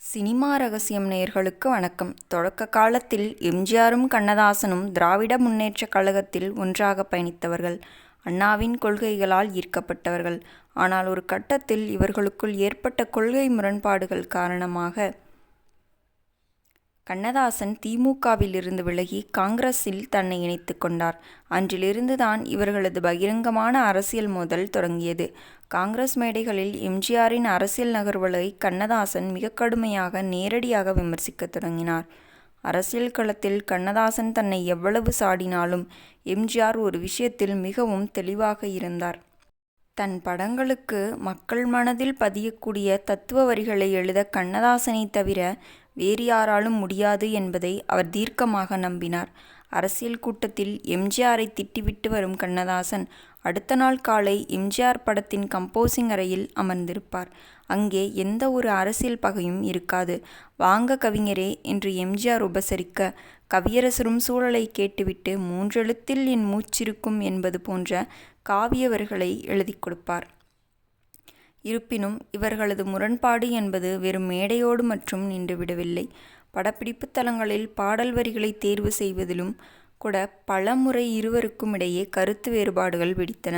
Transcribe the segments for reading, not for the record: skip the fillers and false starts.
Cinema ரகசியம் நேயர்களுக்கு வணக்கம். தொடக்க காலத்தில் எம்ஜிஆரும் கண்ணதாசனும் திராவிட முன்னேற்றக் கழகத்தில் ஒன்றாக பயணித்தவர்கள். அண்ணாவின் கொள்கைகளால் ஈர்க்கப்பட்டவர்கள். ஆனால் ஒரு கட்டத்தில் இவர்களுக்குள் ஏற்பட்ட கொள்கை முரண்பாடுகள் காரணமாக கண்ணதாசன் திமுகவில் இருந்து விலகி காங்கிரஸில் தன்னை இணைத்து கொண்டார். அன்றிலிருந்துதான் இவர்களது பகிரங்கமான அரசியல் மோதல் தொடங்கியது. காங்கிரஸ் மேடைகளில் எம்ஜிஆரின் அரசியல் நகர்வுகளை கண்ணதாசன் மிக கடுமையாக நேரடியாக விமர்சிக்கத் தொடங்கினார். அரசியல் களத்தில் கண்ணதாசன் தன்னை எவ்வளவு சாடினாலும் எம்ஜிஆர் ஒரு விஷயத்தில் மிகவும் தெளிவாக இருந்தார். தன் படங்களுக்கு மக்கள் மனதில் பதியக்கூடிய தத்துவ வரிகளை எழுத கண்ணதாசனை தவிர வேறு யாராலும் முடியாது என்பதை அவர் தீர்க்கமாக நம்பினார். அரசியல் கூட்டத்தில் எம்ஜிஆரை திட்டிவிட்டு வரும் கண்ணதாசன் அடுத்த நாள் காலை எம்ஜிஆர் படத்தின் கம்போசிங் அறையில் அமர்ந்திருப்பார். அங்கே எந்த ஒரு அரசியல் பகையும் இருக்காது. வாங்க கவிஞரே என்று எம்ஜிஆர் உபசரிக்க, கவியரசரும் சூழலை கேட்டுவிட்டு 3 எழுத்தில் என் மூச்சிருக்கும் என்பது போன்ற காவிய வரிகளை எழுதி கொடுப்பார். இருப்பினும் இவர்களது முரண்பாடு என்பது வெறும் மேடையோடு மற்றும் நின்றுவிடவில்லை. படப்பிடிப்பு தளங்களில் பாடல் வரிகளை தேர்வு செய்வதிலும் கூட பல முறை இருவருக்கும் இடையே கருத்து வேறுபாடுகள் வெடித்தன.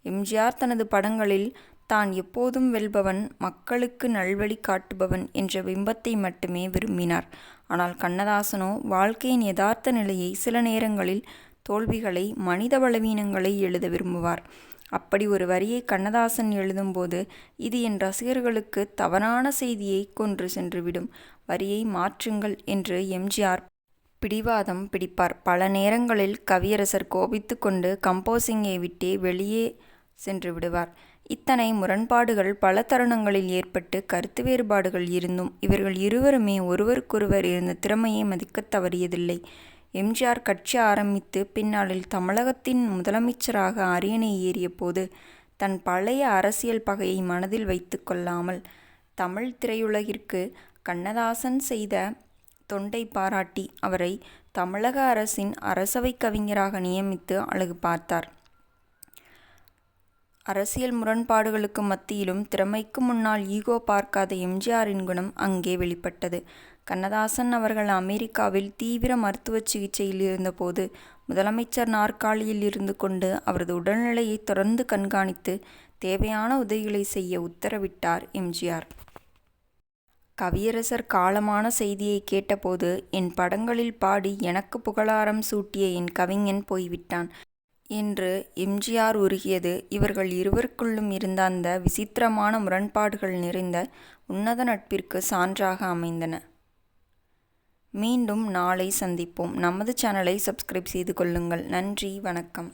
எம்ஜிஆர் தனது படங்களில் தான் எப்போதும் வெல்பவன், மக்களுக்கு நல்வழி காட்டுபவன் என்ற பிம்பத்தை மட்டுமே விரும்பினார். ஆனால் கண்ணதாசனோ வாழ்க்கையின் யதார்த்த நிலையை, சில நேரங்களில் தோல்விகளை, மனித பலவீனங்களை எழுத விரும்புவார். அப்படி ஒரு வரியை கண்ணதாசன் எழுதும்போது, இது என் ரசிகர்களுக்கு தவறான செய்தியை கொண்டு சென்றுவிடும், வரியை மாற்றுங்கள் என்று எம்ஜிஆர் பிடிவாதம் பிடிப்பார். பல நேரங்களில் கவியரசர் கோபித்து கொண்டு கம்போசிங்கை விட்டே வெளியே சென்று விடுவார். இத்தனை முரண்பாடுகள் பல தருணங்களில் ஏற்பட்டு கருத்து வேறுபாடுகள் இருந்தும் இவர்கள் இருவருமே ஒருவருக்கொருவர் இருந்த திறமையை மதிக்கத் தவறியதில்லை. எம்ஜிஆர் கட்சி ஆரம்பித்து பின்னாளில் தமிழகத்தின் முதலமைச்சராக அரியணை ஏறிய போது தன் பழைய அரசியல் பகையை மனதில் வைத்து கொள்ளாமல் தமிழ் திரையுலகிற்கு கண்ணதாசன் செய்த தொண்டை பாராட்டி அவரை தமிழக அரசின் அரசவை கவிஞராக நியமித்து அழகு பார்த்தார். அரசியல் முரண்பாடுகளுக்கு மத்தியிலும் திறமைக்கு முன்னால் ஈகோ பார்க்காத எம்ஜிஆரின் குணம் அங்கே வெளிப்பட்டது. கண்ணதாசன் அவர்கள் அமெரிக்காவில் தீவிர மருத்துவ சிகிச்சையில் இருந்தபோது முதலமைச்சர் நாற்காலியில் இருந்து கொண்டு அவரது உடல்நிலையை தொடர்ந்து கண்காணித்து தேவையான உதவிகளை செய்ய உத்தரவிட்டார் எம்ஜிஆர். கவியரசர் காலமான செய்தியை கேட்டபோது, என் படங்களில் பாடி எனக்கு புகழாரம் சூட்டிய என் கவிஞன் போய்விட்டான் என்று எம்ஜிஆர் உருகியது இவர்கள் இருவருக்குள்ளும் இருந்த அந்த விசித்திரமான முரண்பாடுகள் நிறைந்த உன்னத நட்பிற்கு சான்றாக அமைந்தன. மீண்டும் நாளை சந்திப்போம். நமது சேனலை சப்ஸ்கிரைப் செய்து கொள்ளுங்கள். நன்றி, வணக்கம்.